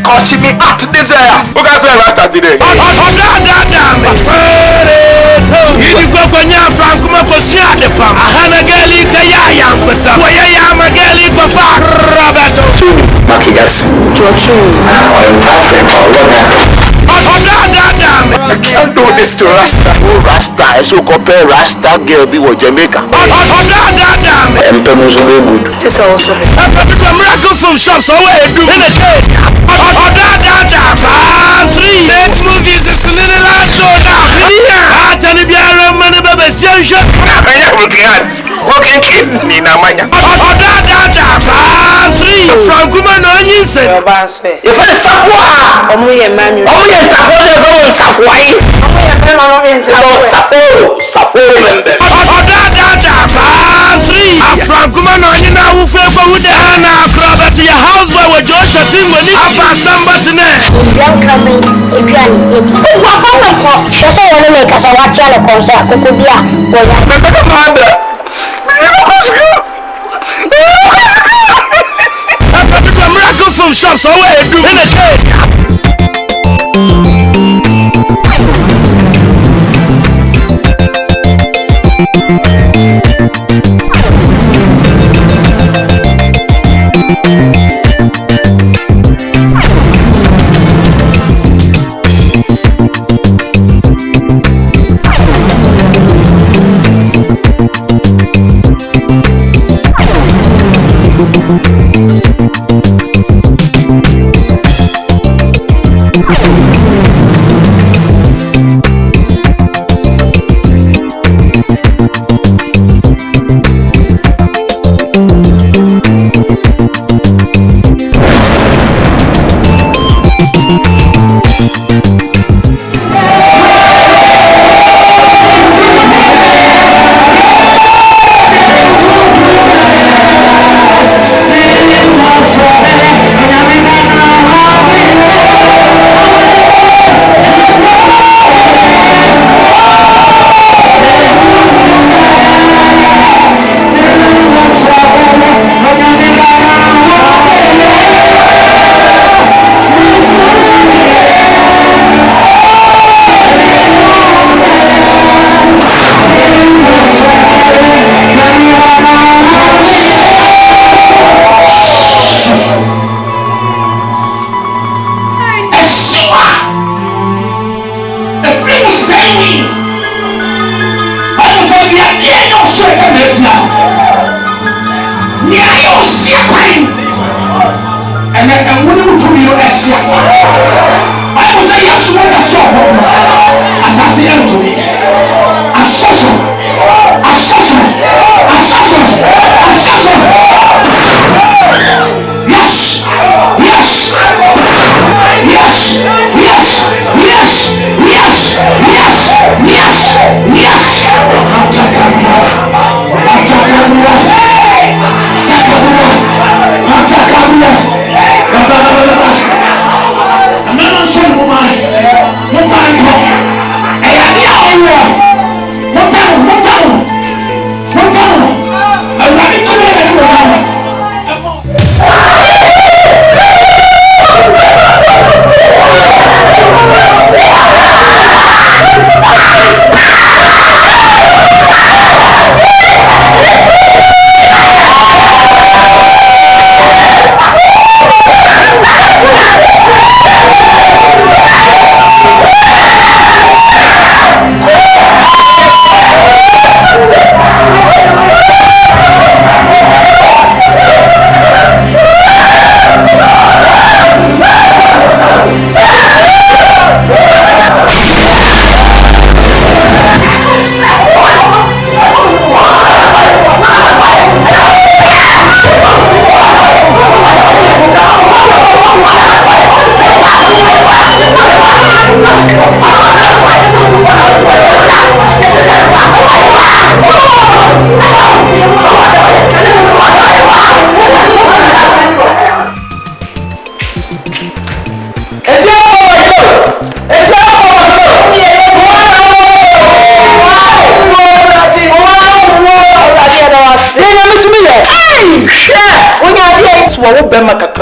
coach me at this air. Who can say Rasta today? You go for your Frank Macosia de Pam. Hana Gali Kaya Pasa. Waya Magali Bafa Roberto. Maki Jackson. I'm African. I can't do this to Rasta. Who Rasta? So compare Rasta girl be with Jamaica. I'm so good. This also. Miracle from shops away in a cage. Movies is a little last show now. I tell you, I'm a baby. Okay, kids, Nina Manya. From Kuman onions. If I Safwa, Only a man. From Kuman onion, I will favor with the Anna brother to your house by what Joshua Timothy about somebody next. Young coming, a granny. That's all I make as I watch yellow comes out. Miracle from shops away in a cage.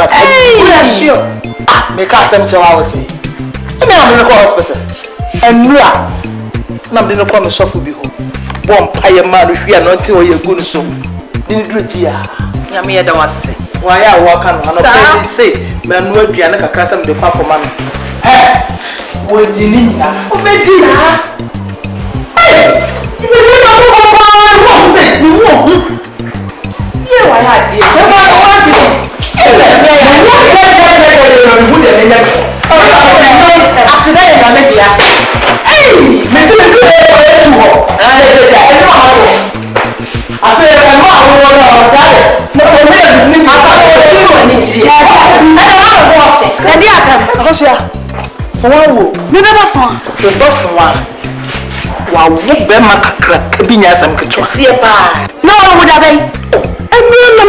Hey, Me can't send you out. Say, I'm in the hospital. And you are. I'm going to come and suffer behold. One pie man, if you are not until you're good so. Didn't do it here. Yamia, there was. Why I walk on and say, man, would be another custom the papa man. Eh, what do you need now? Wow, Bema Cabinia, some control. See a bar. No, would I be? And you know,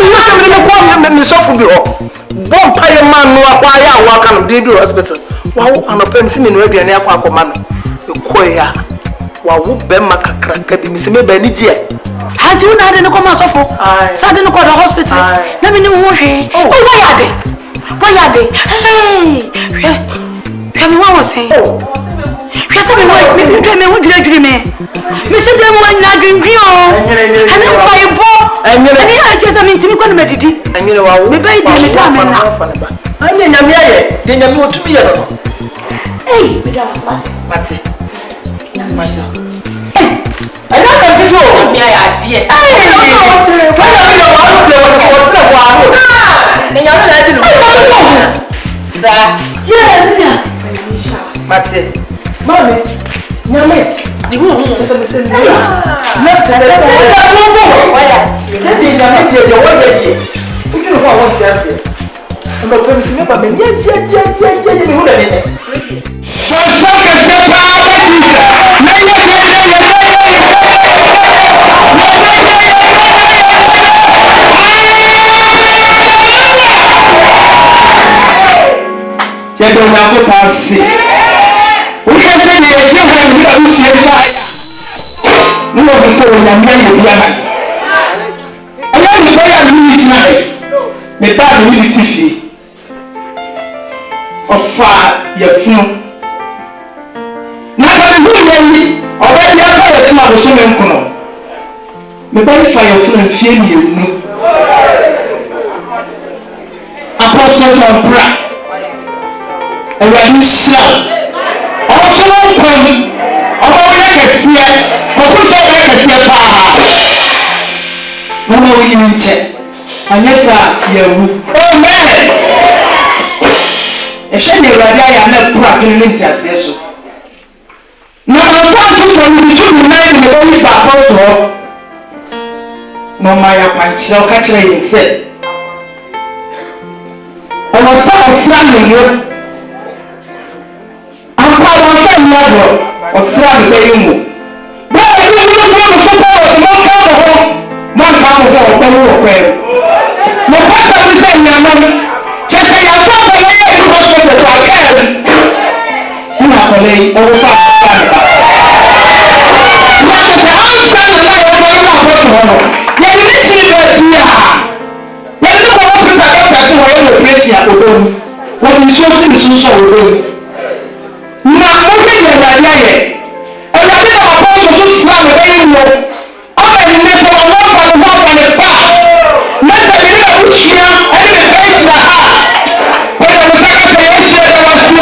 one pie man, why I walk on the hospital. Wow, I'm a pencil in ready and aqua man. The choir. Wow, Bema Cabinia, Benijia. How do you know the commerce of Suddenly go to the hospital? Let me know what she. Oh, why are they? Why are they? Hey, what was saying? Yes, I'm going to dream. Mr. Demon, not dream. And then by a book, and I just am into me. And you know, I will be paid. And then I'm here. Then you go to me. Hey, Matty. I know some people. Me, I dear. Sir, yeah, Matty. Mommy, Yame, the woman is a missing. Let we can't say that you have to see a child. No one before when I'm going to be a man. I want to buy a new tonight. The bad will be tissue of fire, your phone. Now, what is it? Already, I have a small swimming corner. The body fire phone and fear you. Apostle JOHNPRAH. And when you smell. Unless you oh man, a shame you are not cracking into no, I'm talking from the two men in the only battle. No, my punch, no catch it said. I was so standing I'm proud of my or strong very but I didn't know one come of no part of the same just say I thought the way to hospital to a girl. I'm not going to over family. Now, the house man and I will not go to her. You didn't see that we are. You know what people are going to wear the place here. When you show things, you show it. Now, what is it that you are? And I think I'm going to do something very well. I'm going to make a lot of work on the back. Let the little here and the base the heart. But the back of the issue that was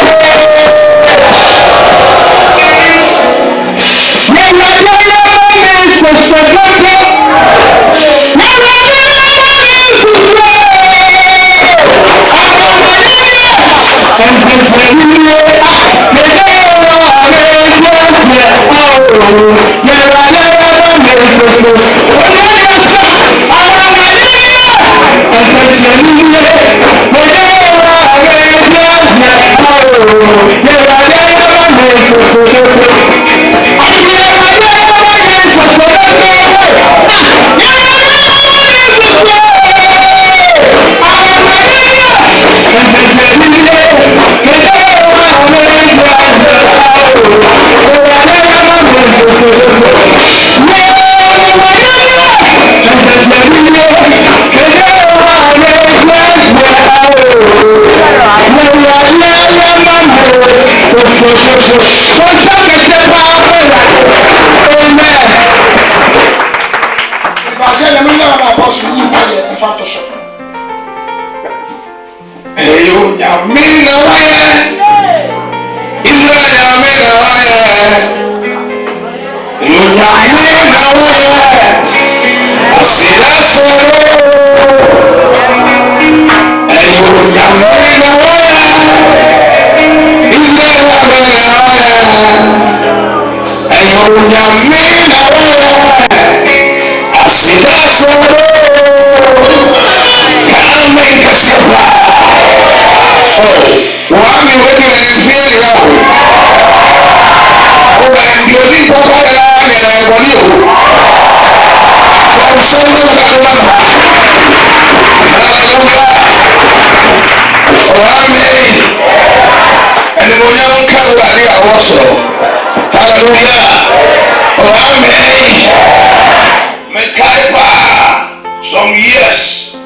Some years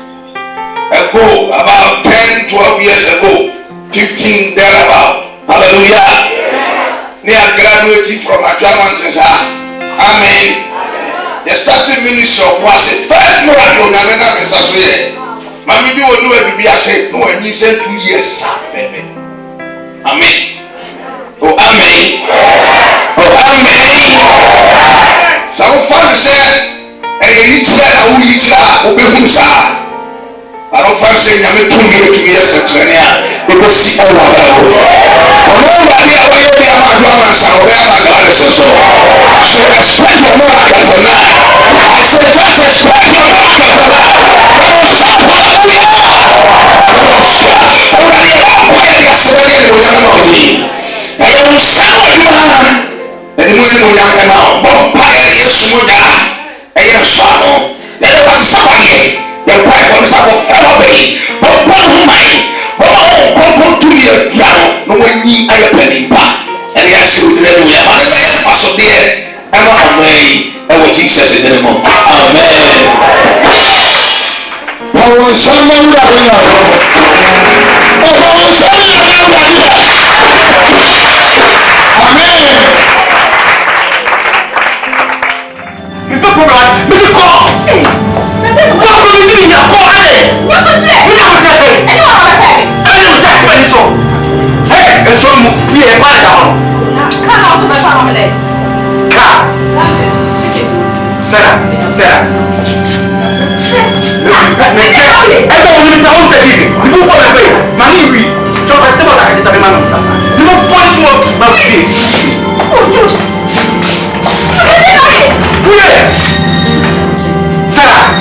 ago, about 10, 12 years ago, 15 thereabout. Hallelujah. Near graduating from a German center. Amen. They started ministry of worship. First miracle, Namena Messasue. Mammy, you will know it be a shame. No, and you said 2 years, baby. Amen. Oh, amen. Oh, amen. Some fun said, and you each man who eats that will be Musa. I don't fancy I'm 2 years of training because see all of them. Nobody ever let me have a woman, so expect your mother tonight. I said, just expect your mother tonight. Jesus in the name of Amen. Sarah.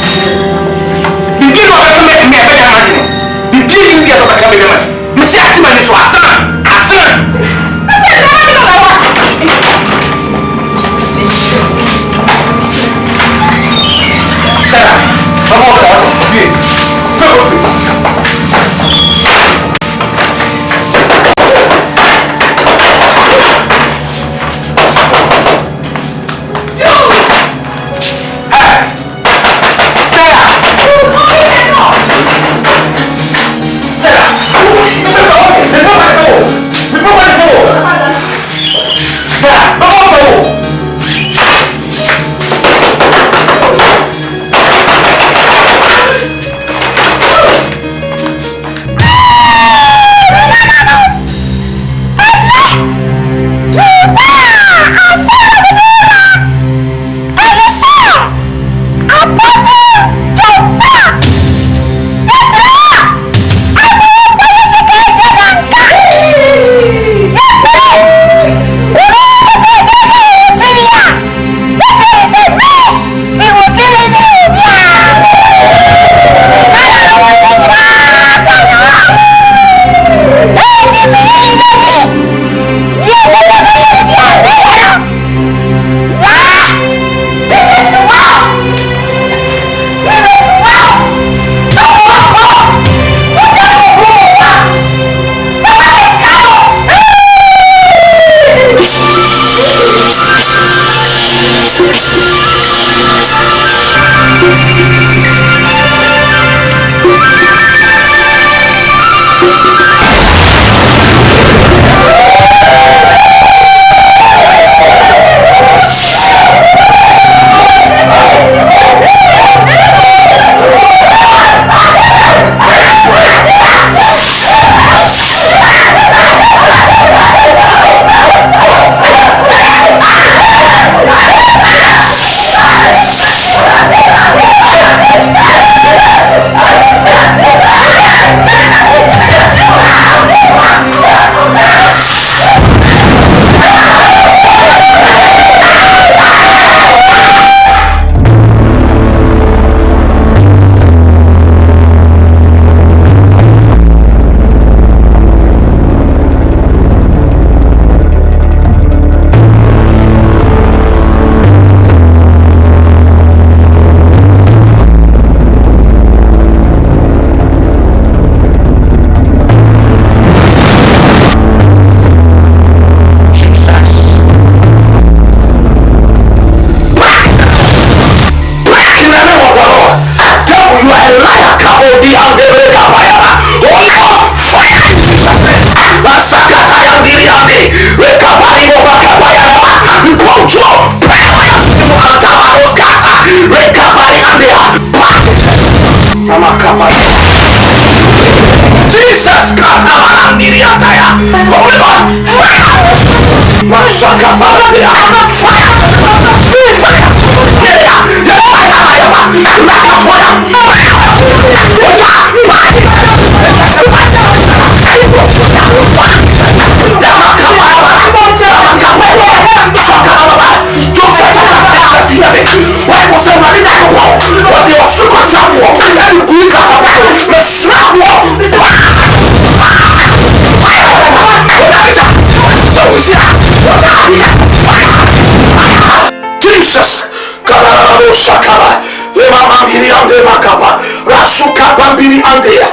Jesus, Kabarabo Shakaba, Lema Mambiri Ande Makaba, Rasuka Bambiri Ande,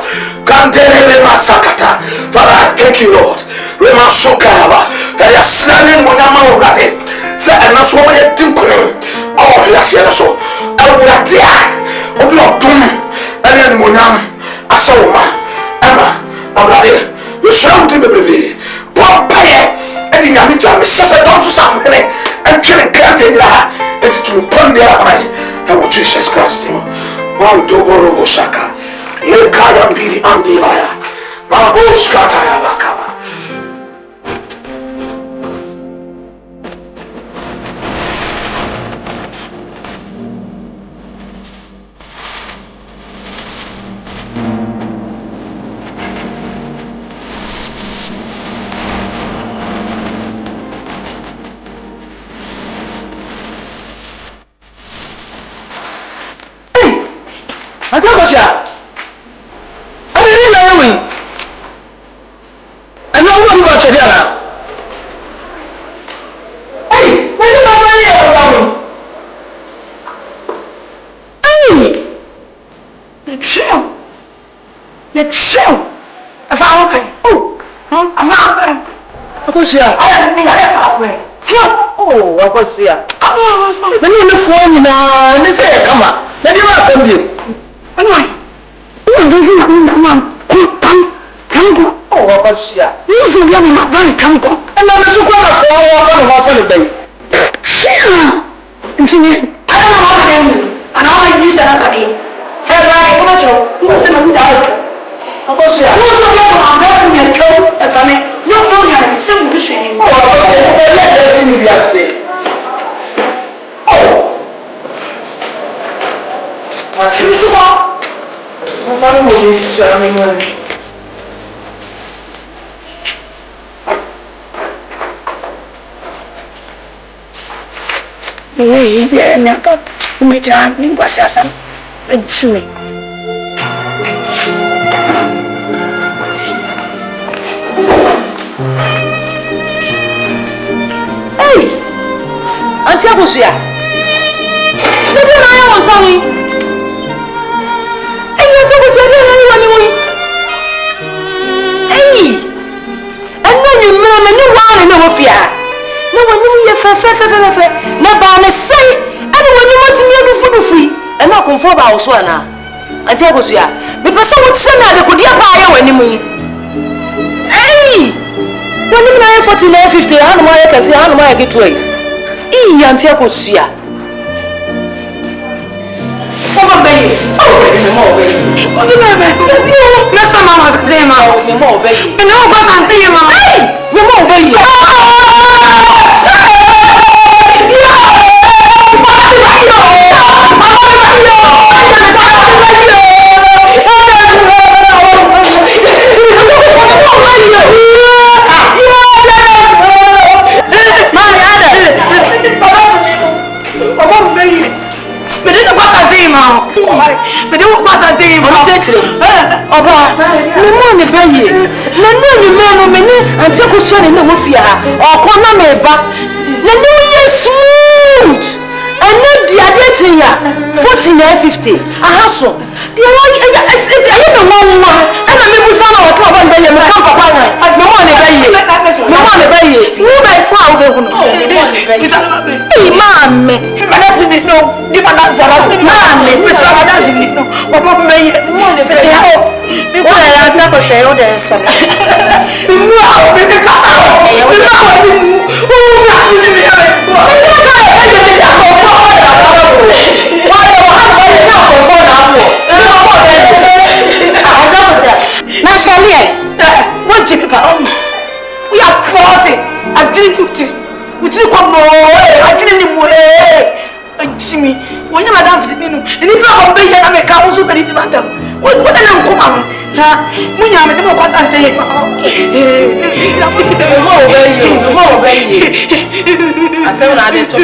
Kandere Masakata. Father, I thank you, Lord. Rema Sukaba, that you are slamming Monama Rate. Say, and that's what you're thinking. Oh, yes, yes, so. I would have died of your doom. And then Monam, Asoma, Emma, Already, you shout in the baby. Pompire, and the Yamita, Mrs. Don't suffer. And killing granting that it's to put the other way. That was Jesus Christ. One Dogoro Shaka. You can't be the anti-liar. Mabushkata Yabakaba. I didn't know me. I know what about you now. Hey, what about you? Hey, let's show. I found okay. Oh, I found her. What was here? I didn't have it. Oh, what was here? The name of the phone now. Let's say, come on. Let me ask you. Anyway, come on. Oh, what was here? You should get my very cango. And I'm so glad for the day. You see, I don't know what I am. And how I use that. Have I come to you? What's the matter? What was here? What's the matter? I'm having a toe. If I mean, no, I'm wishing. Oh, let me be a thing. Oh. Choose what? I'm not going to say Hey, yeah, now that you may have been was some and soon. Hey, Auntie Abusia. Maybe I want something. Hey, Auntie Abusia, I don't know anyone. Hey, and when you remember, you want to know fear. No one knew you fair. No banner say, and when you want to be able to free, and not conform our son. And tell us, yeah, because I would send out the good fire when you mean. Hey, when you know 4950, how do I can see how do I get away? And tell us, yeah. Over baby, oh, the baby, yes, mamma's a demo, your more baby, and no, but I'm thinking, hey, your more baby. But don't pass a day, but I'm touching. Oh, no money, baby. No, you man, and take a son in the mafia or corner me back. No, smooth. And not the idea 4950. A hustle. The it's a one, and I never saw us for 1 billion. No money, baby. You by far, Imam, but that's it. No, give us that. Imam, Mr. Madazzi. What may you have to say? Oh, there's some. Naturally, what you we are 40. I drink 50. Ini berapa banyak kami kamu sudah di mata. What ada yang kau mahu? Nah, punya kami demo kau tante. Mau bayi. Asal nak ada tu.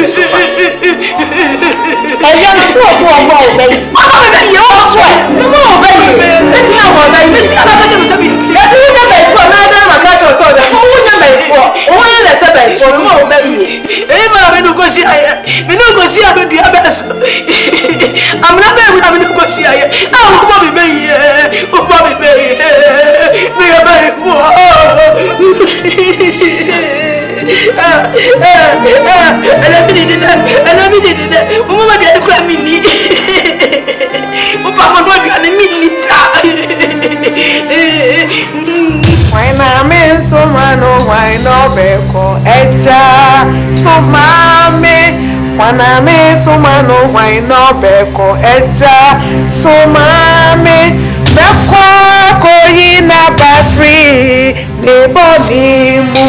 Ayah suap mau bayi. Apa bayi? Ya suap. Mau bayi. Nanti awak bayi. Nanti apa macam macam ni? Ya tu nak bayi. Nada makan tu soda. Punya bayi. Orang yang nak bayi. Mau bayi. Malah menunggusi ayah. Menunggusi ayah dia best. Amna bayi pun menunggusi ayah. Aku mau bayi. Aku mau bayi. Dia bayi buah. Anak ini mama dia ada kurang mini. Papa mau dia ada mini tak. Why na me so mano why no beko eja so mame. Why na me so mano why no beko eja so mame. Mekwa ko yina ba free ne bonimu.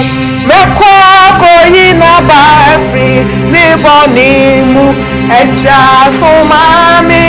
Mekwa ko yina ba free ne bonimu eja so mame.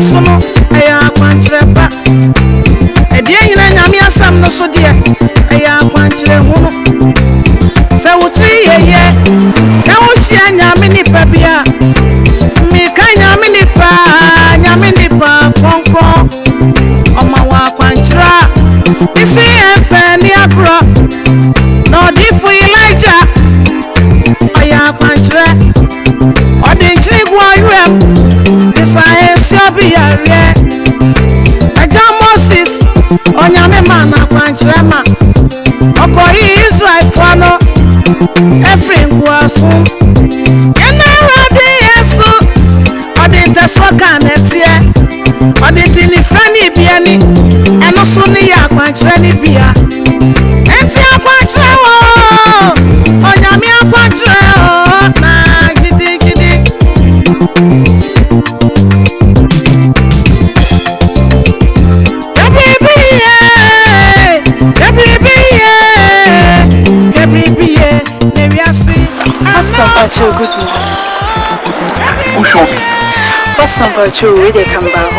sono aya kwanchrepa edie nyina nyame asam no so de aya kwanchre hunu se wotri yeye na wohia nyame nipa bia mi ka nyame nipa konkon oma wa kwanchra isi efe ni abro no di fu Elijah aya kwanchre odinchiri gwa yem isa esiobi yare aja Moses onyame mana kwanchre ma okoyi Israel fano Efrin kwasu enara Yesu odinta soka netie odinti ni fani biani eno so ni ya kwanchre ni bia enti akwanchre wo onyame akwanchre o na gidi Good morning. Ushobi. What's some virtue where they come back?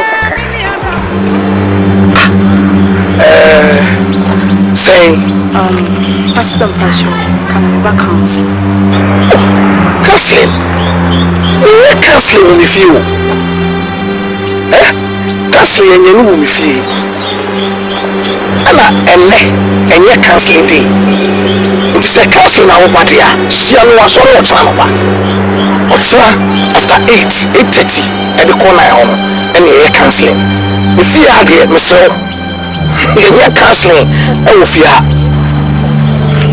Saying Pastor Pacho, come back counsel. Counseling. What counseling will you feel? Counseling you will feel. And yet counseling day. It's a counseling our body. She was all over. After 8:30 at the corner home and you're counseling. If you had it, Mr. You're counseling, I will fear.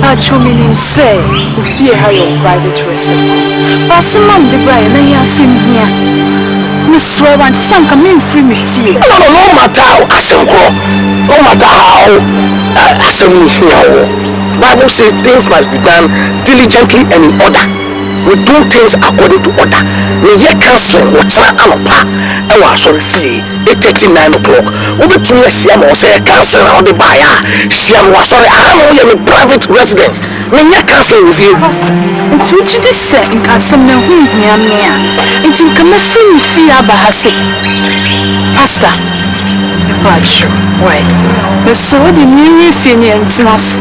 Pacho meaning say, we fear how your private residence. But some mom the Brian, I have seen here. Miss Swear some come in free me feel. No matter how no matter how Bible says things must be done diligently and in order. We do things according to order. We hear counseling, what's not anopa, and we're sorry, 8:39 o'clock. We be 2 years, or say counseling on the buyer. Siam was sorry, I don't know, private resident. We hear counseling with you. It's which this say in Castle, it's in Kamefin Fia Bahasi. Pastor, Pacho, why? But so the new Finians lost.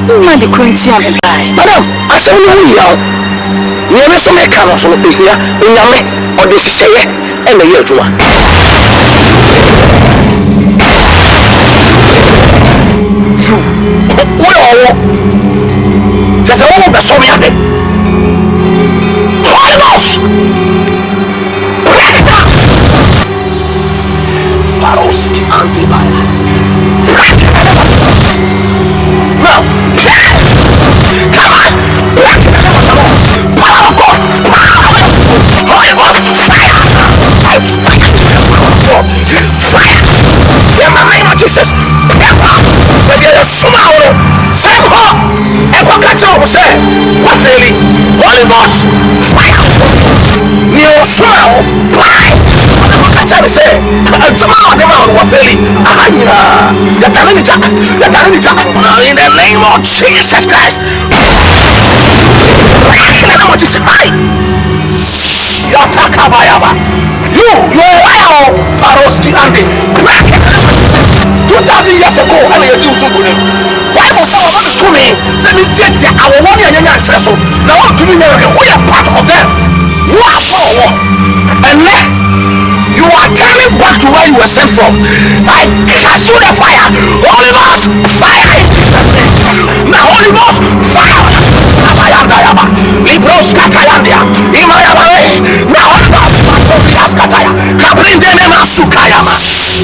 You might the Quintian and Madam, I saw you. Never so make come from the here in your leg or the say and the year to one. Well, there's a woman so many. Holy Ghost! Break it down! Paroski antibiotic. Break it down! Now, come on! Break it down! Power of God! Holy Ghost! Fire! Fire! In the name of Jesus! When you smile, say, catch up, say, what's really? Holy Ghost! Fire! You smile, fire! Catch up, say, tomorrow, the man was really. In the name of Jesus Christ! You are Paroski Andy. 2,000 years ago, and you do so good. Why was to me? Send me our 1 year young vessel. Now to me, we are part of them. Wow! And now you are coming back to where you were sent from. I cast you the fire. Holy Ghost, fire in Jesus' name. Now, Holy Ghost, fire. Libros Katayandia, Imayabare, now Holy Ghost, Matobias Kataya, Kabrindene Masukaya,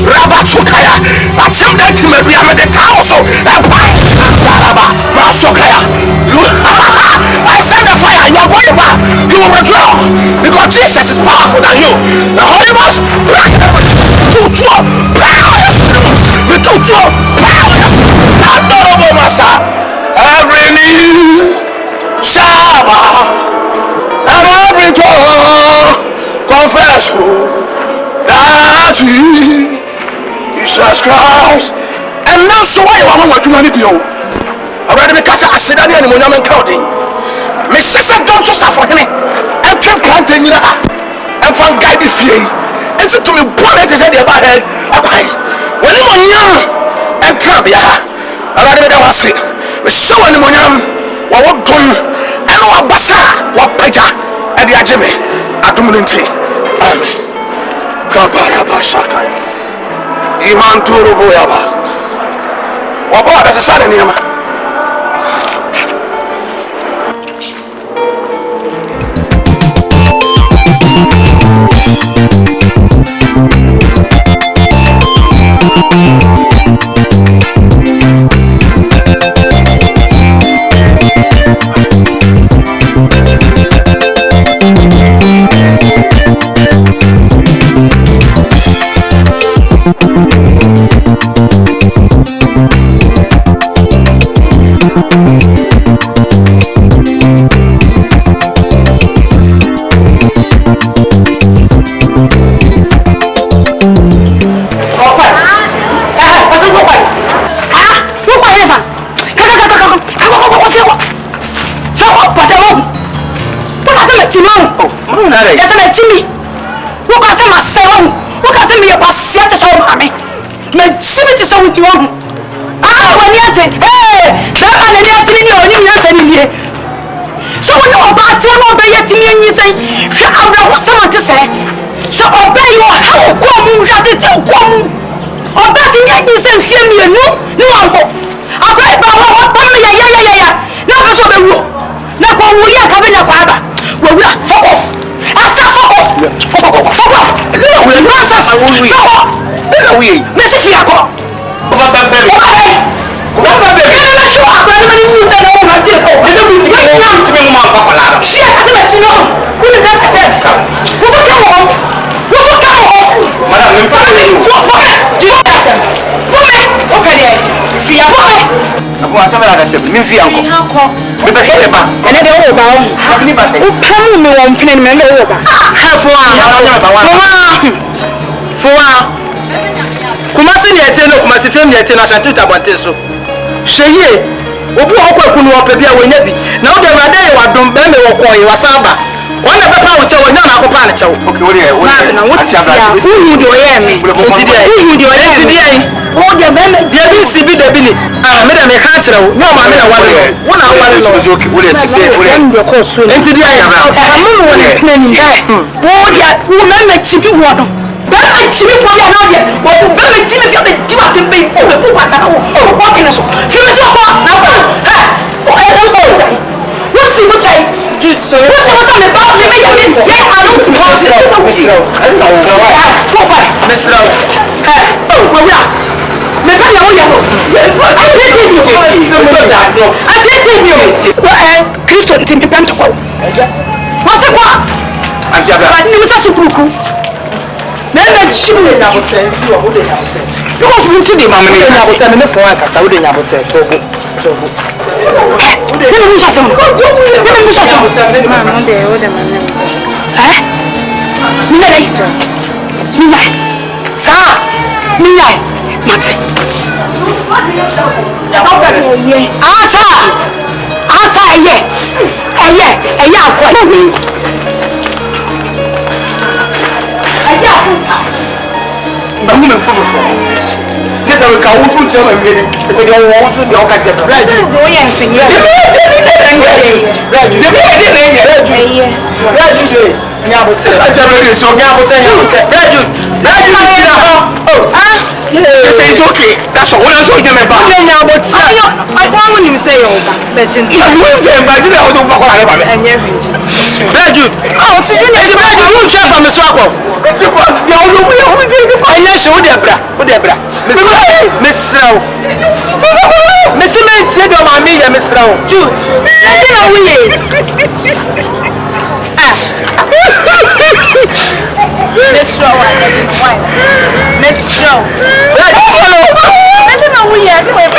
Rabasukaya, Atsumde Timeria with the council, and Paraba, Masukaya. I send the fire, you are going back, you will withdraw, because Jesus is powerful than you. The Holy Ghost, break it up, every knee shall bow, and every tongue confess that Jesus Christ. And now so why I want to money be o. Already because I said that any money counting. Me sister don't so suffer him. And can count in and from guide the fee. It's to me born it is at the head. When ONYAME AKWANKYERE Arade da wase. We show when ONYAME wa wodom eno wa basa wa paja e de ageme adom nti. Amen. Kabara bashaka. Iman turu boyaba. Wa ba da sasa ne ma. Just a Jimmy. What was my son? What was me about set to show mommy? My Jimmy to show you. Ah, when you say, hey, that man is not in your new. So when you about to obey it to me and you say, I will have someone to say, shall obey you, how will come, shall it come? Obey me and you say, fear me, no, I'll break my family, yeah. Never show the rule. Never will you come in a barber. Well, fuck off. Kumasi ni eteno kumasi fem ni eteno asante tabante so hweye obi okwa kunu opebia wenyabi na o de brade wa dom be me wokon yi wasaba wona bepa wo che wonya na akopa na chewo okay wori na wo si ya uhu de oye me uhu de oye me wo de be me de bi si bi de bi ni ah me de me ka kire wo wo ma me na wale wo na wale no okay wori sisi wori enti de ya amu wo ne kna ni wo de wo me me chibi wo no I chili for your lawyer. What will be Jimmy for the Jima can be over the water or walking us. Finish up now. What's he was saying? So what's he was on the boat? You make him. Yeah, I don't suppose it. I don't know. Miss Lowe. Oh, well, yeah. Maybe I know you. I didn't you. I didn't you. Well, Christian didn't bend to go. What's it what? I'm just a little Nana chimney na hotel fi wo de na hotel. You go from to the mama na hotel me for aka sa wo de na hotel togo. Ni mu sha sam. Ni mu sha sam. Ma no de o de mama. Eh? Ni na dai. Ni na. Sa. Ni na. Mate. Asa. Asa ye. Eye akwa. Bamu na mfumo so. Nesa we ka wutu nse ma mgeni. Ete de wo wutu de o ka jeba. Right. Do ye nsinye. Right. De be de na ye. Right. Nya bote. Ajaba ni so nya bote nya bote. Right. Right na kira ho. Oh. Ah. Yes, it's okay. That's all. What else you me ba? Nya bote. I want him say o ba. Betin. If you say ba ti na o do fa ko la ba be. Enye hwiji. Right. Oh, ti you need to do you try from so ko. Yes, who the bra? Miss Row. Miss Mate said, Mammy, Miss Row. Juice. Miss Row, Miss Row. I don't know we are doing.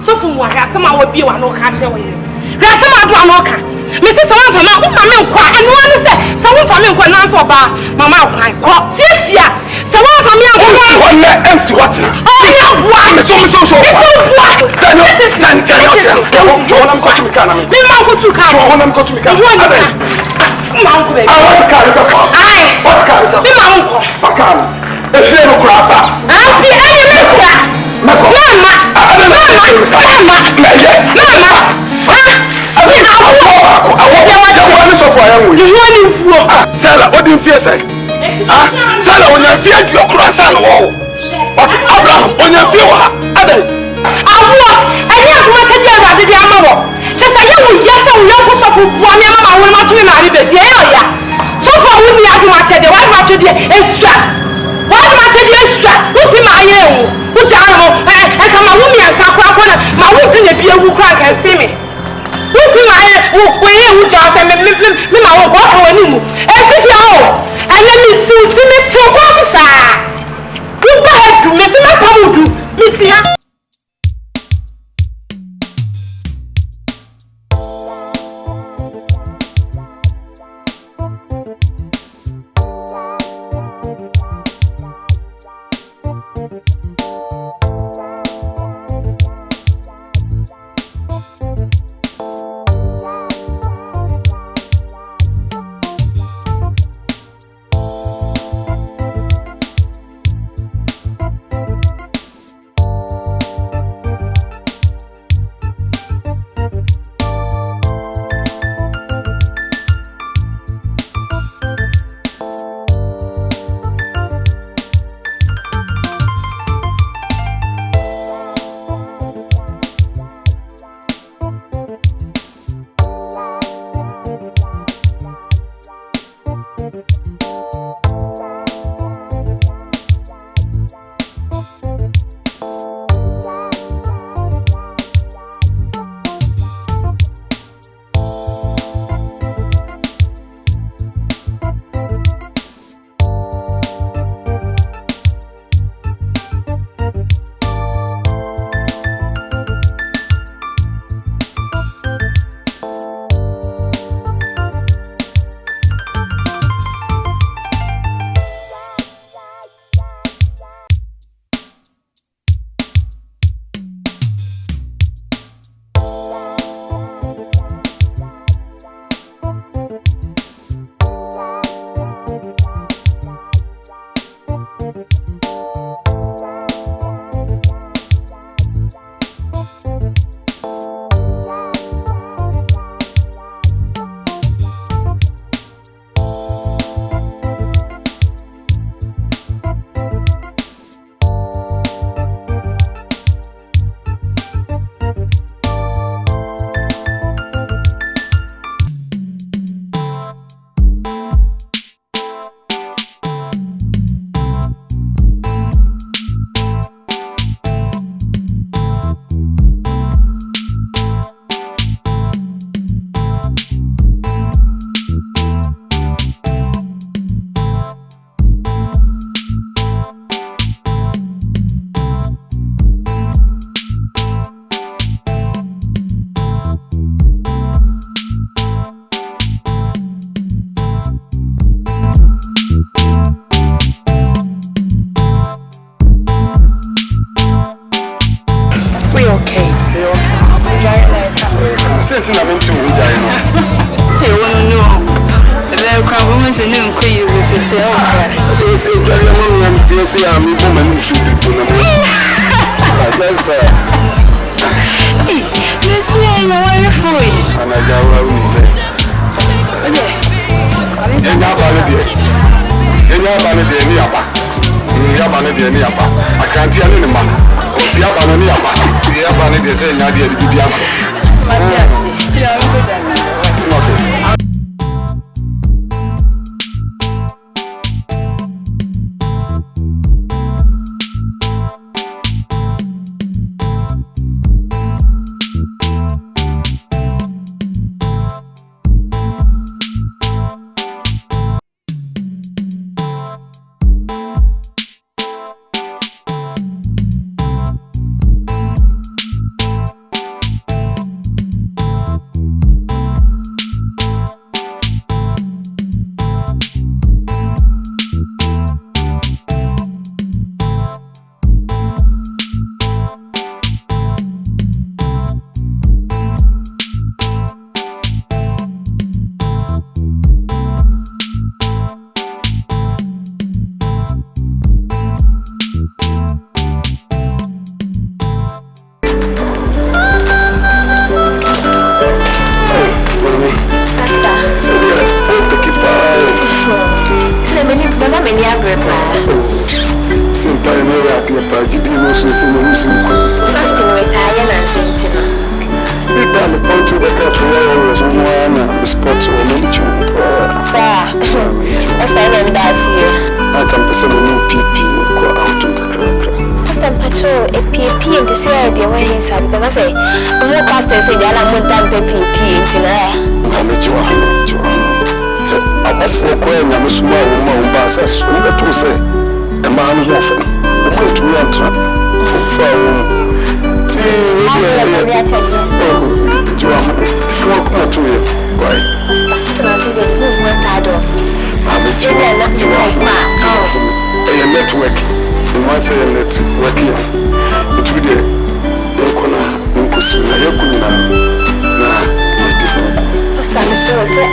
So from what I some would be one no catch away. Rasama do anoka. Mrs. Someone from my and one said, someone from me can answer about Mamma cry. Tia, someone from me and see what? Oh, yeah, one so. Sala, what do you fear, say? Sala, when you fear your cross and wall. But Abraham, when you fear her, Adam. I have much about the Amabo. Just a young one, I will not be married, but yeah. So far, we are too much at the one much extra. What much extra? What's in my ear? Ujano, I come a woman and Sakura, my wisdom a beer who crack and see me. What do I who just and me, my own walk away. And if you all, and let me see me to one side. Who bad to miss my power to miss here? Pacho, a PP and the say the way inside because I say, no pastor said that I'm not done PP tonight. I'm a I'm a folk when I'm a small woman passes. Number 2 say, a man who often went to run trap for network. You must say network here. It will be a corner in Kusina. You couldn't have. Sure, say,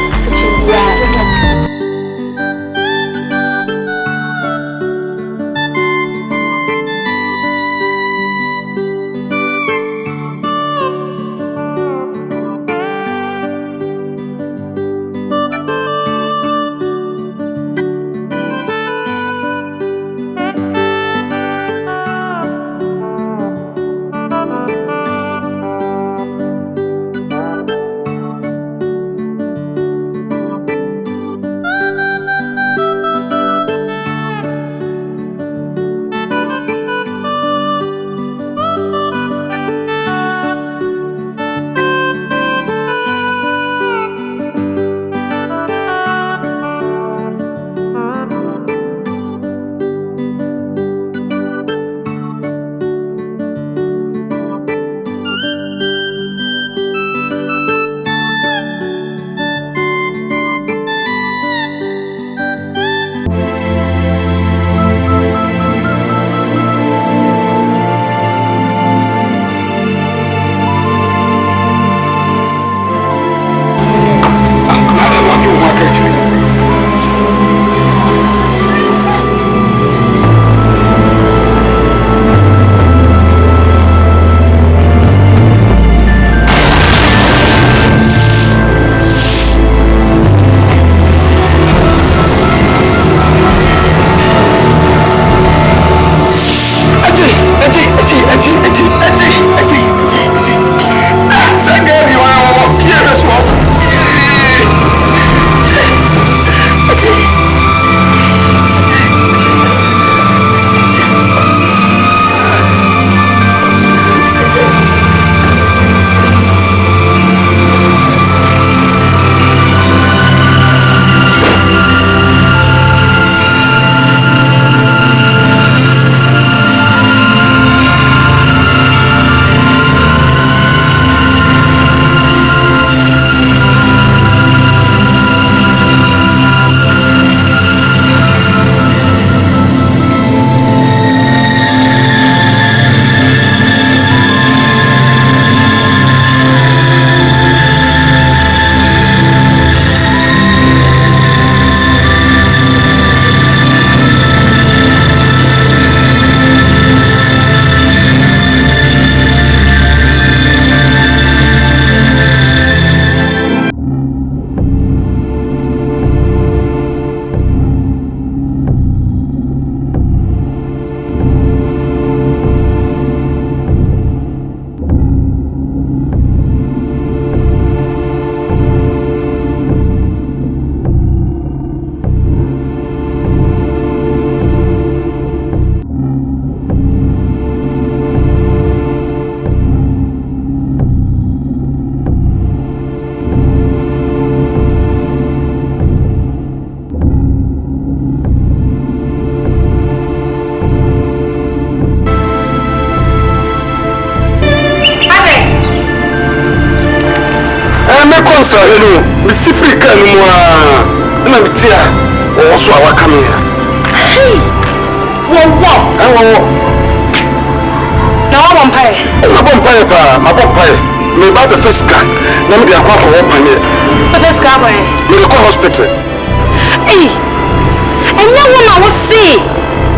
So, hello, Miss Africa, and I'm here. Also, I come here. Hey, what? Now, I'm pay. My bumpire. Me about the first car. Let me be a quack or open here. The first car, boy. Medical hospital. Hey, and no one I will see.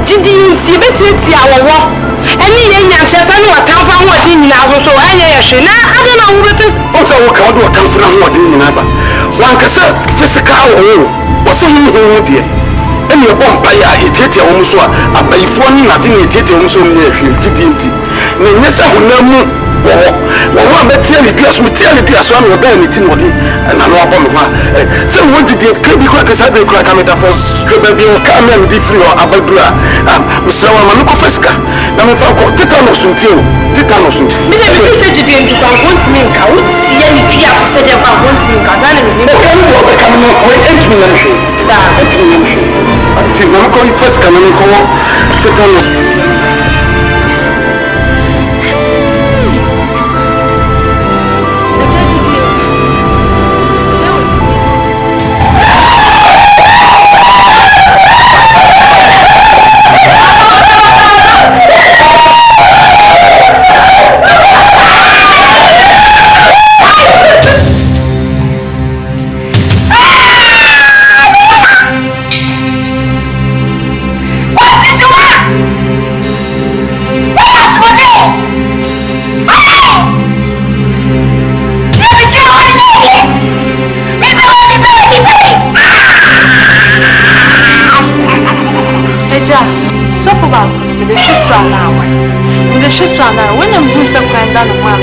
Did you see our walk? And me, and just I know a town from what in so I don't know who it is. Also, I will come from what in another. One cassette, physical, was only who dear. And your bumpire, it hit your own swap. I pay for nothing, it hit your own so near you, didn't it? Yes, I will know. What bet you because me tell you because one will be anything what and I know about me. Some want to do could be quite a side crack I'm at first. Could be your camera and different or abadura. Mr. Wamanuko Fesca. Now if I call tetanus until tetanus. Maybe said you didn't want to make out. See any tears said you want to make us anyway. Come on, wait, enter me. Until I'm calling first and I'm calling tetanus. When I'm doing some kind of one,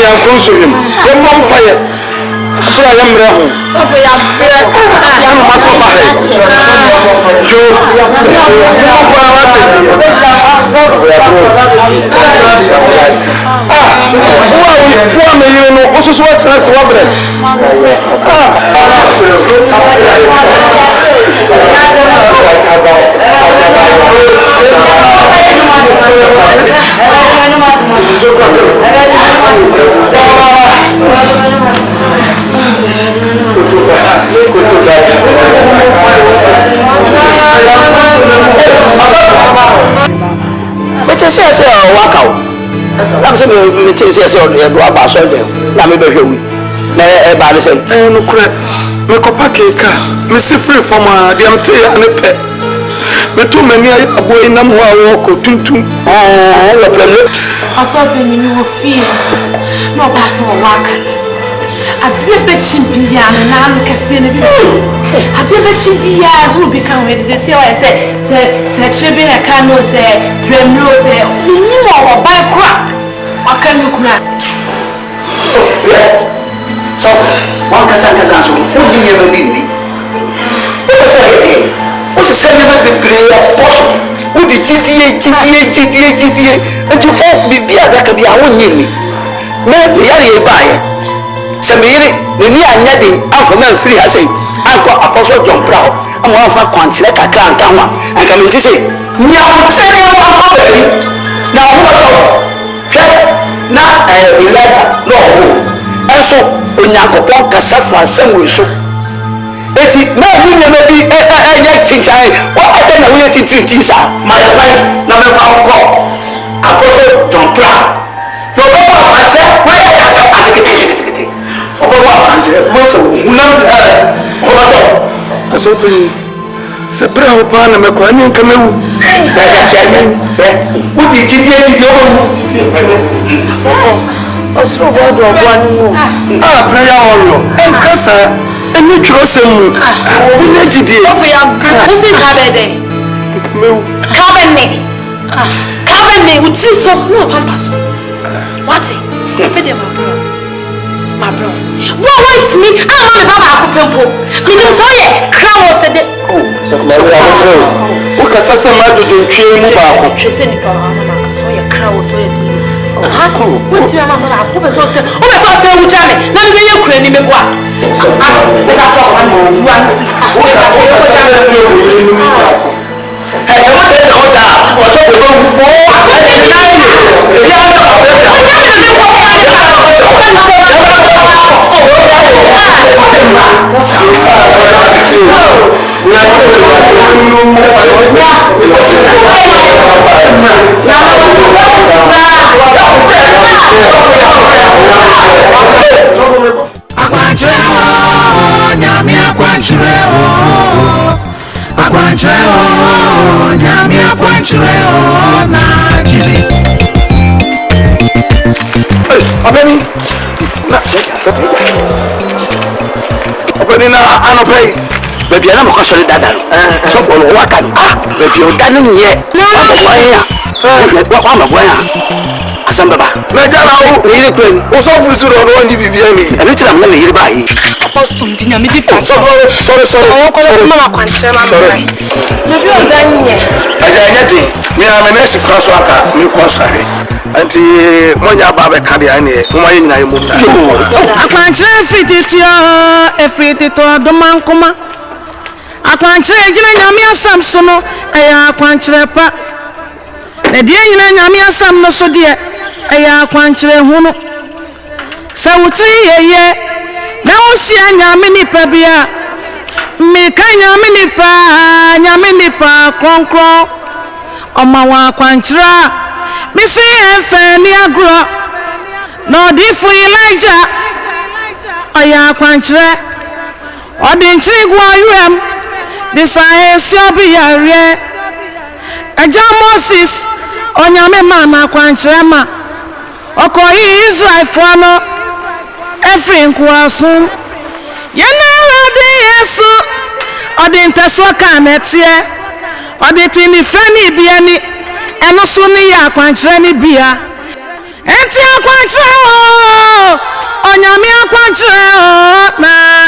ya konsulim ya mom fire abra ya mra ho so ya ama mato bare jo kwa wate wa me yire no osusu wa trans wa bre say work out. I'm saying me say do aba so dem. Na me be hwe wi. Na e ba le say. No kure. Me ko package ka. Me si free from dem te ya ne pe. Me to mani ayi aboy nam ho awo ko tuntum. Le problem. Aso be ni mi wo feel. No ba se wo waka. Adre be chimpia na am kase ne bi. Adre be chimpia hu bi kan we say say chebe na kan no say premno say ni mo ba kra. Waka ni kra. So, one kasa so. Wo di ye be ni. Wo say o se se never be prayer portion. Wo di GDA. Enti o bibia da ka bia wo nyini. Na yare e bae. Semiri ni anya de afoma free ha say. Anko apostle JOHNPRAH. Am wa fa kwantile kakra anka ho. Anka me ti say, nya wo tene wo ma bari. Na wo to. Hwe na Elijah no ho. Eso onyankopon kasa fa asem we so. Eti na ni nyama bi enya tinchai wa ade na we tintin sa ma ya pai na me fa ko apostle JOHNPRAH no bo wa ache wa ya so atikiti obo wa anje mo so hunam ko ba to Aso pe se bra ho pa na me ko ani nka mewu. Wo di gidi obo so osro bodo ogwanu Prayer warrior enka sa eni tworo sem ina gidi so ya usi kabede mewu Kabene uti so no pampas. What? Afede my bro. What wait me? I'm on the baba akopempo. Me dem so ye krawo se de. so na wo ka sa se ma do ntwe mu ba ko Twese ni pa mama ka so ye krawo so ye di. What you mama na ko be so se wu jame. Na me ye kura ni me boa. Me ka tro wa no wu an fi. Hey, what is the answer? What do you ONYAME AKWANKYERE na jiri Openi na anopai baby na mo kwasori dada so for no waka no baby o dane nye wa ma asam baba na jana o yiri kwen o so fu suro no ni bibia ni ene tira me na yiri ba yi Apostle ndinya me di pa. Sorry Mama kwanche mama. Baby o danye. Aja ti mi na me mesi cross waka mi kwasare anti monya ba be ka dia ni mo ma nyina mu na Akwankyere efriti to domankoma akwankyere gina nyame asam so no aya akwankyere pa na die nyina nyame asam no so de aya akwankyere hu no sa wuti yeye na wosia nyame nipa bia mi ka nyame nipa kronkron oma wa akwankyere mi si efe ni agro no di fu Elijah aya akwankyere odinchiri gwa yuem disahe siobi yare eja Moses onyame ma na akwankyere ma okoyi Israel fo no efrin kwasun yena rade Yesu odintaso ka netie oditini fani biani eno so ni ya akwankyere ni bia enti akwankyere wo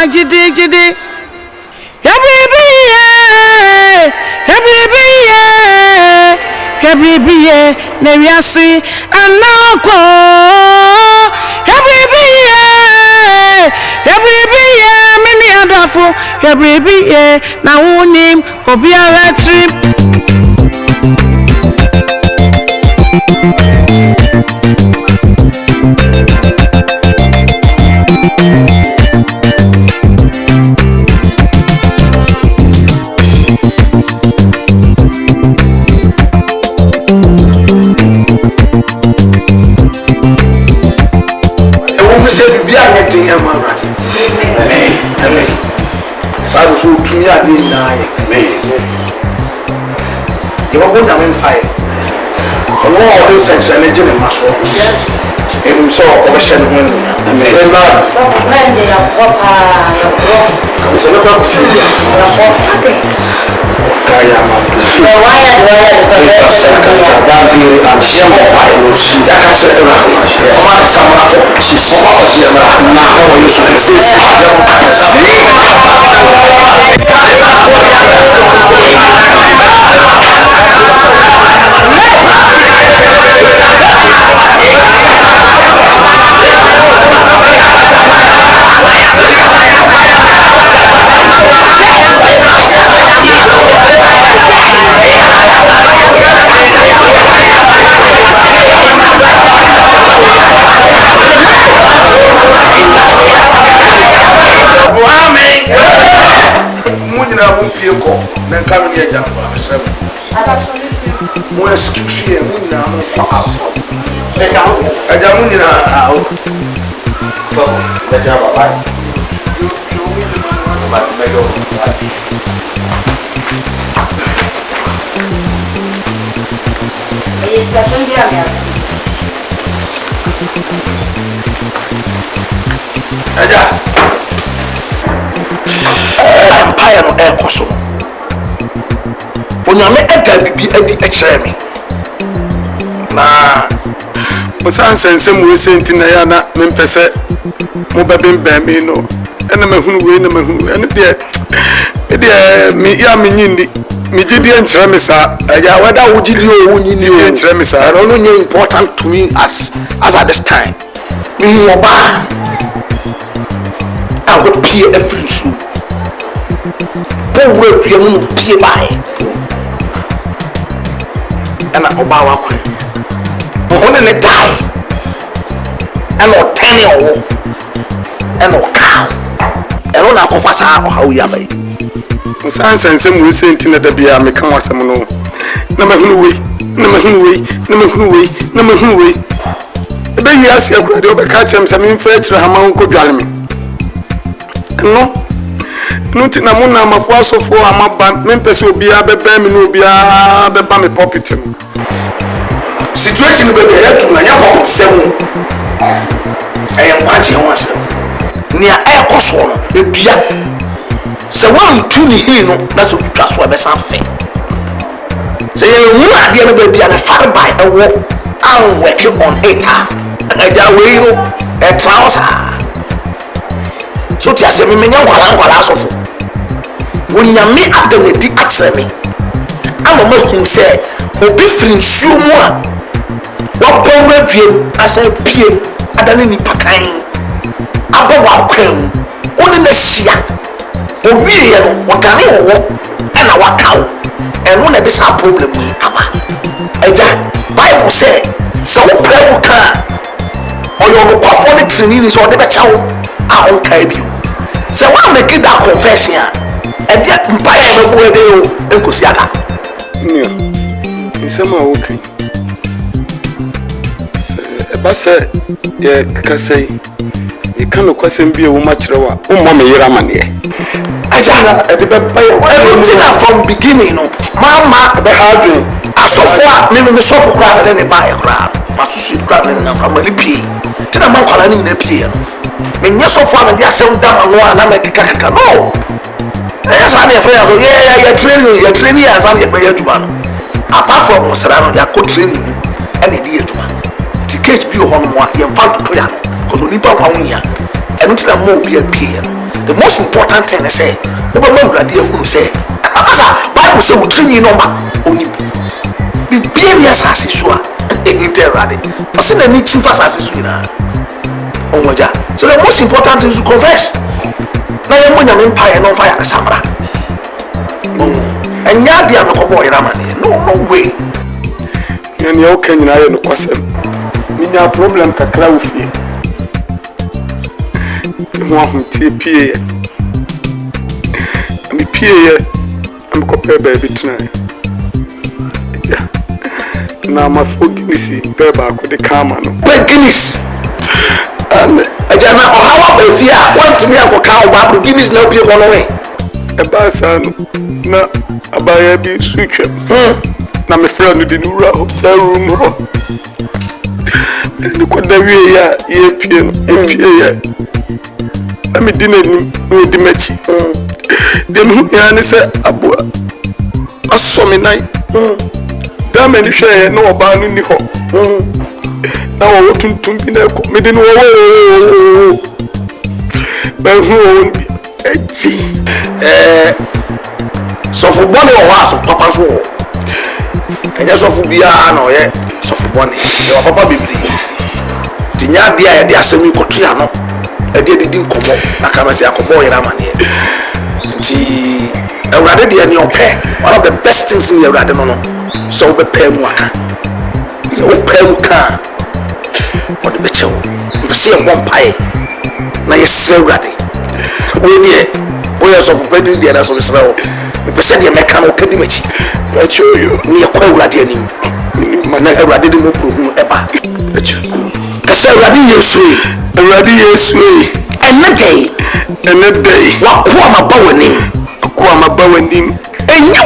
jidi Hebribiye neviasi anako Hebribiye mini adafo Hebribiye na unim obiara trip Say be a getting him already. Amen. Bible so to me a day na amen. You want to come in pie. All this sense energy in my soul. Yes. And so ocean when amen. Lord. When they are papa, come so look up to you. Kaya matu. Why bandiri and some pie will see that has a man some na how you should say then come here, young man. More excuse here, now. I don't know. Let's have a bite. Empire no air koso. Onyame eda bibi edi ekyere me. Na Osan sensem we senti na ya na mempese mo bebem me no. Ena mahunu we na mahunu. Ene de me ya me nyindi. Me gidi enkyere me sa. Ya whether wo gidi o wo nyindi o enkyere me sa. No no important to me as at this time. Me oba. I will pay every soon. Will pay no pay by. And I oba wa kwan. On the die. And o teni o. And o cow. And on akofasa how ya bai. Osan sensem we senti na da bia me kan wasem no. Na mahunu we. Ebe wi ase akura de obeka chem se me mfa akira hama nko dwale me. No tina mo na mafo asofo amaba mempese obia beba me no obia beba me pocket no. Situation be be to na nya pocket sem. Ayem kwache ho asem. Nia e koso no edua. Se wan tu ni hin no na se tutwa so be san fe. Se hu ade no be bia na far by ewo an work on it. Aja we no e trouser. So ti ase me menya nkwala asofo. ONYAME ADOM di akyere me. Ama ma hu se obi firi nsuo mu a wabɔwura dwem asa pie adane ni pakan abɔ wa kwan oni na hia owie ye no ɔdane wo ɛna wakaw ɛno na de sa problem yi aba ɛja Bible say so wo pray wo ka ɔyɛ no kɔfɔ ne trini ni so ɔde bɛkyɛw a ɔnka bi se wa make that confession a ɛde mpae a bɛbɔ ɛde o enkosi aka Nia. Isema okay. Basa ye kasai e kanu kwasem bi e wo ma kirewa wo mo me yira mane aja e be everything from beginning no mama be hardly asofo a me sofo kra na ne ba e kra masusu kra na na kra ni pie tina man kwala ni na pie no me nya sofo a me dia sem da no a na me kaka no esa na e fa ya so ye training ya san ye be ya duma no apart from musara no ya ko training and e di eduma ticket bi ho no a ye mfa to ya no because onipa kwa wuya eno tina mo bi a pie no the most important thing is say ebe ma urade ehunu say asa Bible say utrini number oni bibia mi asase so a interade ose na ni chimfa asase so ina onwaja. So the most important is to confess na ye mo nyame mpa ye no fa ya samra enya dia me ko boy ramane no way yani o kenyina ye no kwasem minya problem kakra wo fie mo ahuntie pie mi pie ye am ko pe ba bitna ya na ma foginisi pe ba ko de kama no Guinness ajana o hawa ba fie a want me ko ka o ba Guinness na pie ko no we e ba sa no na abaya bi switch na me friend di nura hotel room ho ni ko da wie ya ye pie no e pie ya na me di n'anim no di machi dem hu ya ne se aboa aso me nai da me ni hwe na oba no ni ho na wo tuntum bi na ko me di no wo ba hu eji so for bone o wa so papa so enye so for bia na o ye so for bone e wa papa bibiri tinya dia ye dia asemi ko tua no e dia didi nkomo na kama se akobo yera mane nti awrade dia ni ope one of the best things in awrade no so be pay mu aka so pay mu ka o de bechew mbese e bom pai na ye se awrade we die boya so for pay dia na so be srawo mbese dia meka no kedi machi bechew yo ni ko awrade ani na awrade di mo prohu eba bechew kase awrade yesu enede wa ko ma ba wanim enyi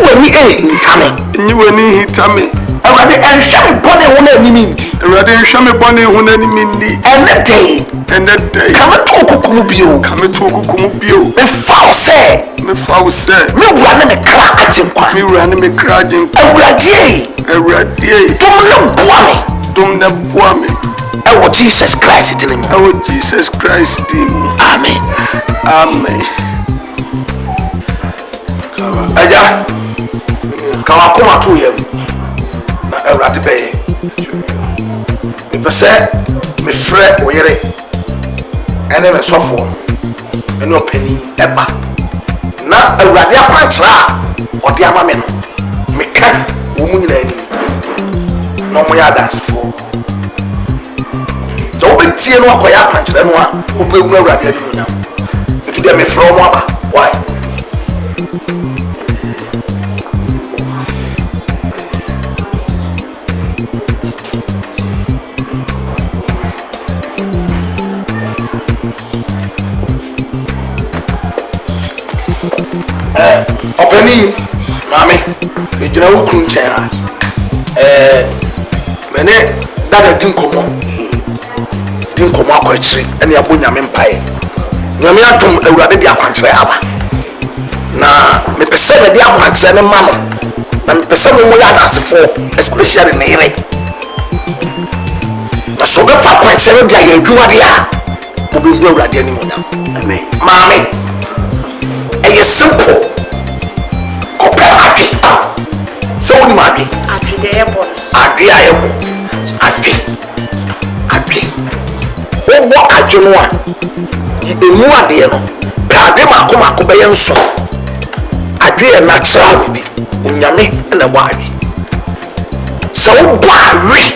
wani hitame awrade enhwe bone ho na animi ndi awrade enhwe me bone ho na animi ndi enede kame to okukumu bio me fawo se me wura ne me kra agenkwa awrade tum na boa me oh Jesus Christ in him. Oh Jesus Christ in him. Amen. Aja kawa koma to yam na awrade be me pese me frɛ oyere ene me sofo ene opani eba na awrade akwankyera ode ama me no me ka wo mu nyina ani no mo ya dance for so we tie no akoya kwankyere no a obewura awrade ani munya etu dia me frɛ mo aba why openi mami me jina wo kun chen ha mene dada dinkomo akwachiri ene abo nyame mpae nyame atom awurade di akwankyere aba na me pese me di akwankyere ne ma no na me pese mo ya dasefo especially ne yere na so be fa akwankyere di ayadwuma dia obi hu awurade ani mo nya amen mami eye simple so woni ma adwe de yebo adwe ayebo adwe wo adwe no a emu ade no ka adwe mako be yenso adwe e natural bi onyame na bo adwe so wo bo awe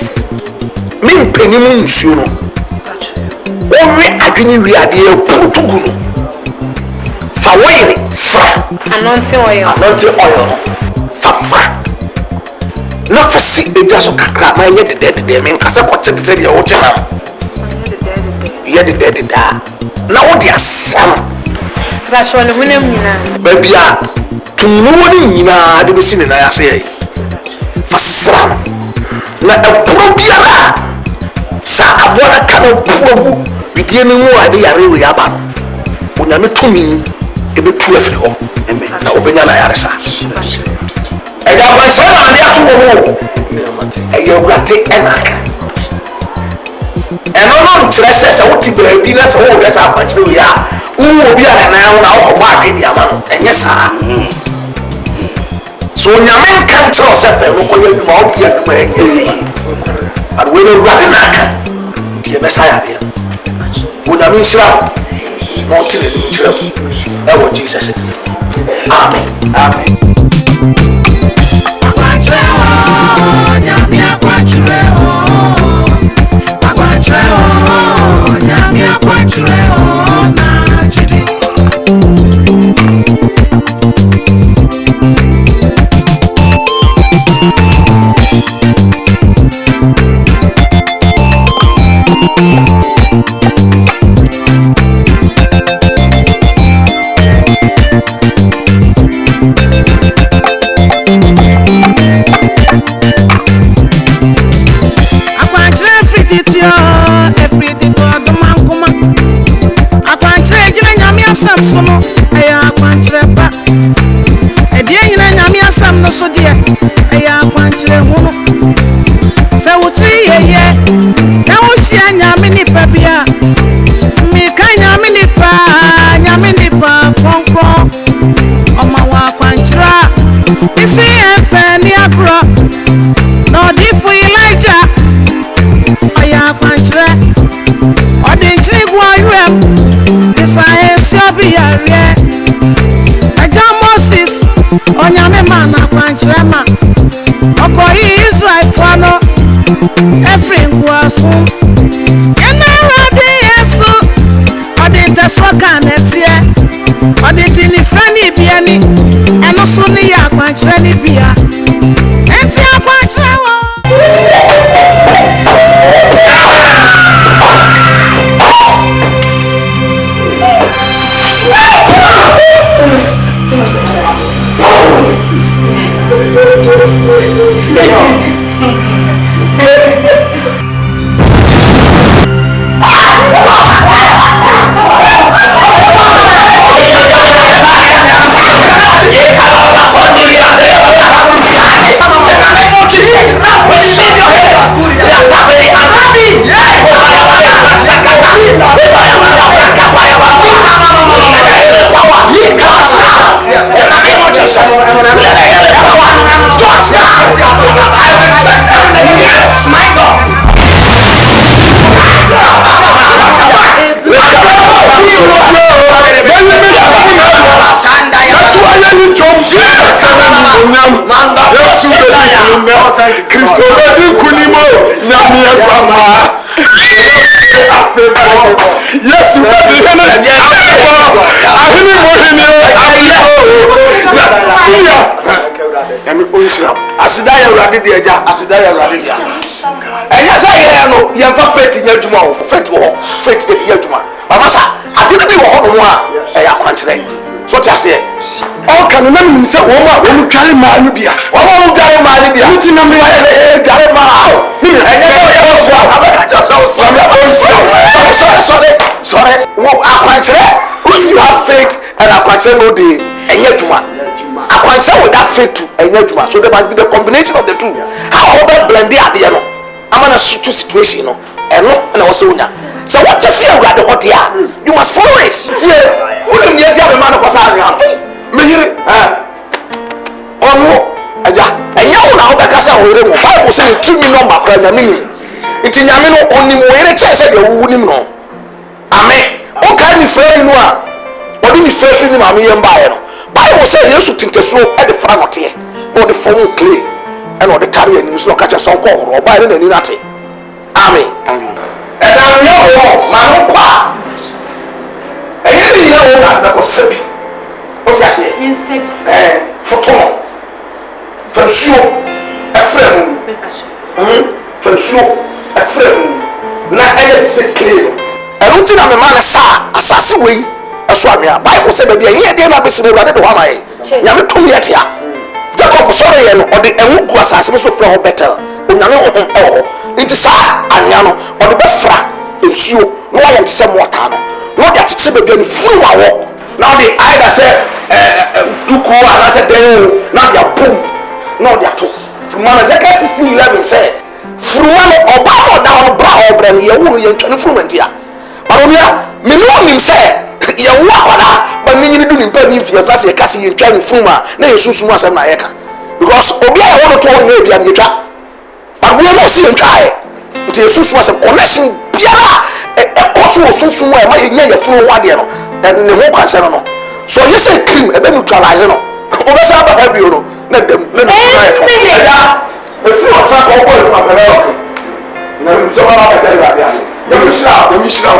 me mpenimu nsuo no wo we adwe ni wi ade e putugu no fa wire fa anointing oil fa na fasi edia so kakra ma nye de me nkasa kwotete de wo tena ye de da na wo de asam ra so ne hunem nyina ba bia tunu woni nyina de besi ne na ya se ye fasra na epro biara sa abona kana puogu bidie ne mu ade yare we aba no onyame tumi ebetu afiri ho na obenya na yare sa ega kwankyere na ade ato wo eyo wurate enaka ɛno no nkyerɛ sɛ wote baabi na sɛ wohwɛ sɛ akwankyerɛ wei a wowɔ obi a nanan wo na wokɔbɔ adwedi ama no ɛnyɛ saa so onyame nka nkyerɛ sɛ fɛ no kɔyɛ adwuma wodi adwuma ɛnyɛ wie ade wei no awurade no aka nti yɛbɛsa yɛ adeɛ onyame nhyira wo na ɔtere no nkyerɛ wo ɛwɔ jesus amen amen Samsono aya akwankyerɛ pa ɛdeɛ nyina nyame asam no so deɛ aya akwankyerɛ hu no sɛ wotiri yɛyɛ na wohyia nyame nipa bia meka nyame nipa kronkron ɔma wɔ akwankyerɛ a isi ɛfɛ ne aborɔ na ɔdifo Elijah ɔyɛ akwankyerɛ ɔde nkyiri gu ɔwerɛm Aja Moses onyame ma na kwankyerɛ ma ɔkɔyi Israel fano every nkwaso yɛna awurade Yesu ɔde ntaso ka netie ɔde ti nifa ne bia ni ɛno so ne yɛ akwankyerɛ ne bia enti akwankyerɛ wɔ asidaya awurade de agya asidaya awurade de ɛnyɛ sɛ yɛ no yɛmfa faith nyɛ adwuma o faith wɔ hɔ faith yɛ adwuma amasa ade no bi wɔ hɔ no ho a ɛyɛ akwankyerɛ so te aseɛ ɔka no na menim sɛ wɔn a wɔn tware maa no bia wɔn a wɔn dware maa no bia wotu na mmea dware maa ɛnyɛ sɛ ɔyɛ wɔ so abɛka kyerɛ sɛ ɔsra me sɔre wɔ akwankyerɛ if you have faith and akwankyerɛ no de ɛnyɛ adwuma akwankyerɛ with that faith to ɛnyɛ adwuma so there must be the combination of the two how ɔbɛ blend adeɛ no ama na sutu situation no ɛno na wɔsɛ wonya sɛ wɔte fi awurade hɔ deɛ a you must follow it tie wonim deɛ ti abɛma no kɔ saa anwea no meyere ɔno agya ɛnyɛ wo na wobɛka sɛ wɔyere mu bible sɛ yɛtumi nɔmba kora nyame nim nti nyame no ɔnim wɔyere kyɛɛ sɛ deɛ wowu nim no ame woka nifra yi no a ɔde nifra firi ne maame yɛ mbaeɛ no bible sɛ yesu tintasuro ɛde fra nɔteɛ na ɔde fɔm clay ɛna ɔde kare anim so na ɔka kyɛ sɛ ɔnkɔ ɔhoro ɔbaeɛ no n'ani nate amen ɛnam yɛ wɔ ma no kɔ a ɛnyɛ ne nyina wɔ na bɛkɔsa bi wote aseɛ foto no fa nsuo ɛfrɛ mu fa nsuo ɛfrɛ mu na ɛyɛ te sɛ clay no ɛno nti na mema no saa asase wei ɛso anwea bible sɛ baabi a yɛ deɛ no abɛsene awurade de hɔ ama yɛ nyame tom yɛ te a jacob sɔre yɛ no ɔde ɛwo gu asase no so frɛ hɔ betel onyame honhom ɛwɔ hɔ nti saa anwea no ɔde bɛfra nsuo na wayɛ nte sɛ mɔɔtaa no na ɔde akyekyere baabi a no firi wawɔ na ɔde ayɛda sɛ duku anaasɛ dan o na ɔde abom na ɔde ato from Ezekiel 16:11 sɛ Fruano or power down brow or brand, you won't yen fluent here. Baronia, me know him say, you walk on but meaning doing penny if you're not a cassie in trying fuma, nay, Susan was a maeka. Because Obia want to tell maybe and you try. But we are not seeing try. It is Susan was a connection, Piara, a possible Susan, my near full wadiano, and the whole concern. So he said, Kim, a neutralizing. Obesa help you, let them try it. The few of some people who are very no, so I'm not very obvious. You will stop, you will stop.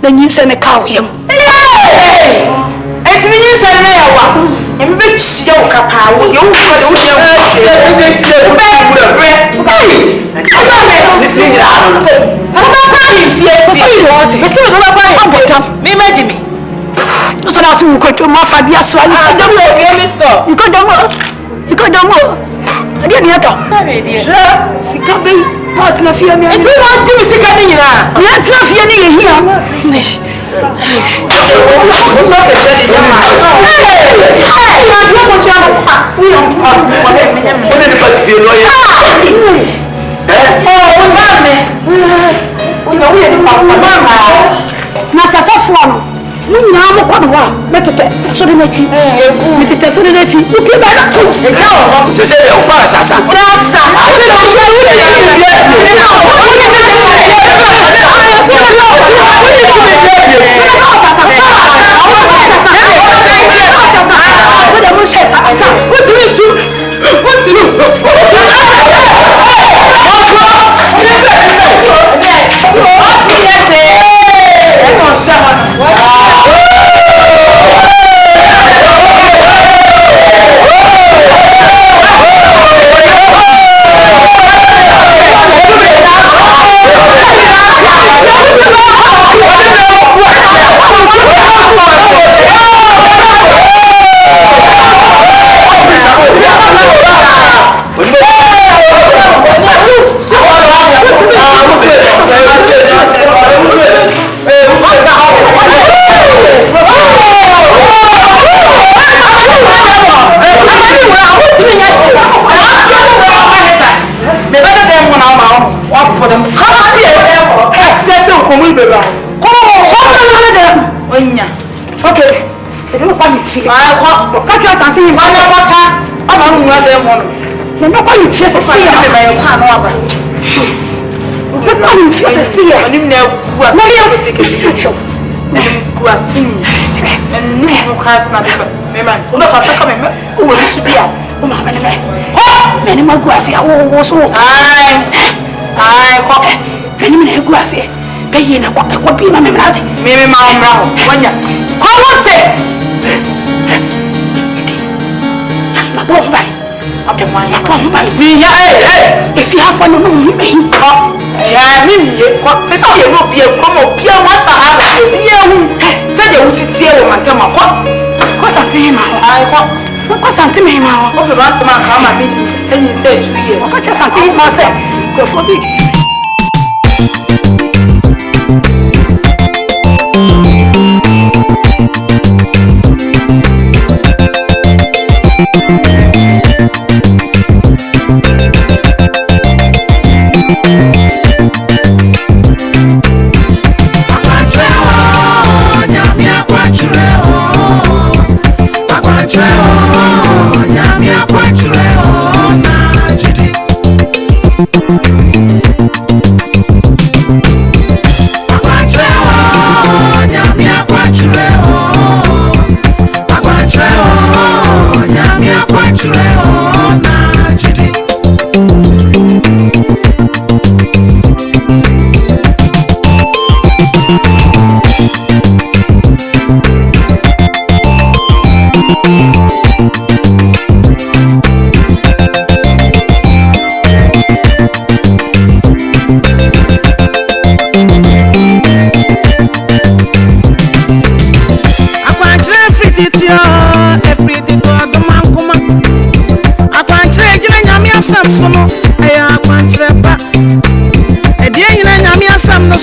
Then you send a cow him. It's me, you send a I'm big show capa. You so that's who could do more for the aswell. You got them all. You got them all. I didn't hear them. Sikabi, not enough here. And you want to see coming in. Let's not hear me here. I'm a quad one, but so the next so the next you came back to say, oh, pass, if you have fun,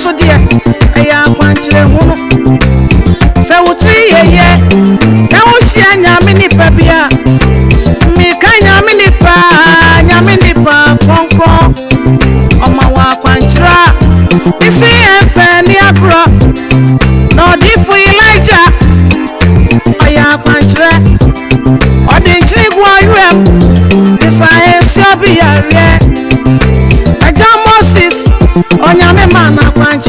So dear, I want to so what now she and Yamini Pabia Mika Yamini Pa Concron on my walk and tra. Missy and Fanny Abra no deep for Elijah. I am Pantra or the Chigua, the science shall be a rare. I jam Moses. ONYAME akwankere